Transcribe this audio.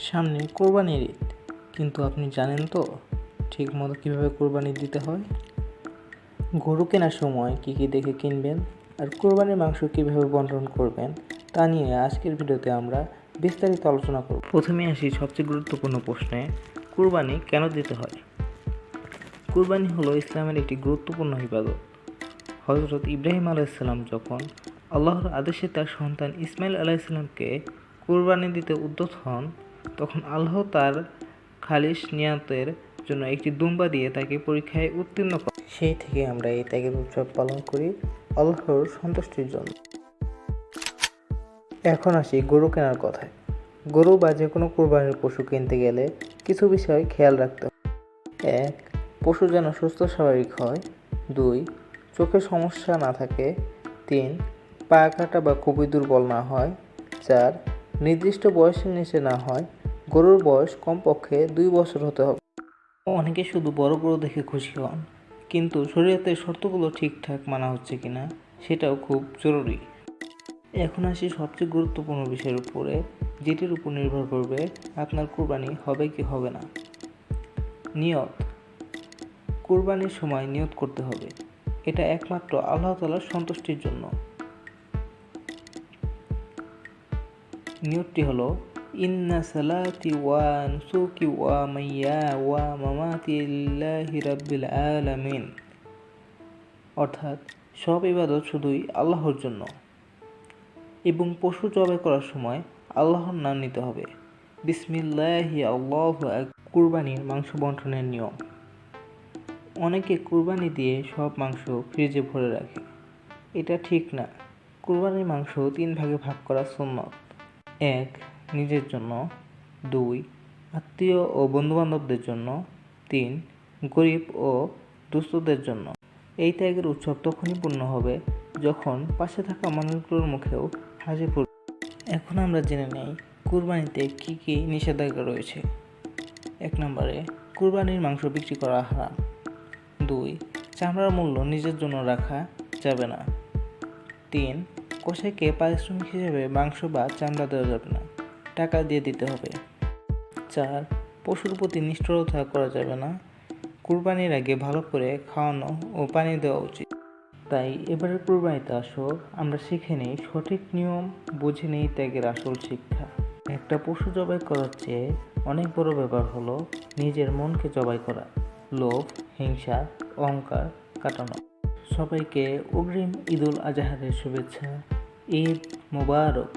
সামনে কোরবানির ঈদ, কিন্তু আপনি জানেন তো ঠিক মতো কীভাবে কোরবানি দিতে হয়? গরু কেনার সময় কী কী দেখে কিনবেন আর কোরবানির মাংস কীভাবে বন্টন করবেন তা নিয়ে আজকের ভিডিওতে আমরা বিস্তারিত আলোচনা করব। প্রথমে আসি সবচেয়ে গুরুত্বপূর্ণ প্রশ্নে, কোরবানি কেন দিতে হয়? কোরবানি হলো ইসলামের একটি গুরুত্বপূর্ণ ইবাদত। হযরত ইব্রাহিম আলাইহিসসালাম যখন আল্লাহর আদেশে তার সন্তান ইসমাইল আলাইহিসসালামকে কোরবানি দিতে উদ্যত হন, তখন আল্লাহ তার খালিস নিয়াতের জন্য একটি দুম্বা দিয়ে তাকে পরীক্ষায় উত্তীর্ণ করেন। সেই থেকে আমরা এই ত্যাগের উৎসব পালন করি আল্লাহর সন্তুষ্টির জন্য। এখন আসি গরু কেনার কথায়। গরু বা যে কোনো কোরবানির পশু কিনতে গেলে কিছু বিষয় খেয়াল রাখতে হবে। 1. পশু যেন সুস্থ স্বাভাবিক হয়। 2. চোখে সমস্যা না থাকে। 3. পা কাটা বা খুবই দুর্বল না হয়। 4. নির্দিষ্ট বয়সের নিচে না হয়। গরুর বয়স কমপক্ষে 2 বছর হতে হবে। অনেকে শুধু বড় গরু দেখে খুশি হন, কিন্তু শরীয়তের শর্তগুলো ঠিকঠাক মানা হচ্ছে কিনা সেটাও খুব জরুরি। এখন আসি সবচেয়ে গুরুত্বপূর্ণ বিষয়ের উপরে, যেটির উপর নির্ভর করবে আপনার কোরবানি হবে কি হবে না। নিয়ত। কোরবানির সময় নিয়ত করতে হবে, এটা একমাত্র আল্লাহ তাআলার সন্তুষ্টির জন্য। নিয়তটি হলো ইন্না সালাতি ওয়া নুসুকি ওয়া মাইয়া ওয়া মামাতি লিল্লাহি রাব্বিল আলামিন, অর্থাৎ সব ইবাদত শুধুই আল্লাহর জন্য এবং পশু জবাই করার সময় আল্লাহর নাম নিতে হবে। বিসমিল্লাহি আল্লাহু আকবার। কুরবানির মাংস বন্টনের নিয়ম। অনেকে কুরবানি দিয়ে সব মাংস ফ্রিজে ভরে রাখে, এটা ঠিক না। কুরবানির মাংস 3 ভাগে ভাগ করা সুন্নত। 1. নিজের জন্য। 2. আত্মীয় ও বন্ধুবান্ধবদের জন্য। 3. গরিব ও দুস্থদের জন্য। এই ত্যাগের উৎসব তখনই পূর্ণ হবে যখন পাশে থাকা মানুষগুলোর মুখেও হাসি ফুটবে। এখন আমরা জেনে নেই কুরবানিতে কী কী নিষেধাজ্ঞা রয়েছে। 1 নম্বরে, কুরবানির মাংস বিক্রি করা হারাম। 2. চামড়ার মূল্য নিজের জন্য রাখা যাবে না। 3. কসাইকে পারিশ্রমিক হিসেবে মাংস বা চামড়া দেওয়া যাবে না, টাকা দিয়ে দিতে হবে। 4. পশুর প্রতি নিষ্ঠুরতা করা যাবে না। কুরবানির আগে ভালো করে খাওয়ানো ও পানি দেওয়া উচিত। তাই এবারের কুরবানিতে আসো আমরা শিখে নিই সঠিক নিয়ম, বুঝে নিই ত্যাগের আসল শিক্ষা। একটা পশু জবাই করার চেয়ে অনেক বড় ব্যাপার হলো নিজের মনকে জবাই করা, লোভ, হিংসা, অহংকার কাটানো। সবাইকে অগ্রিম ঈদুল আজহারের শুভেচ্ছা। ঈদ মোবারক।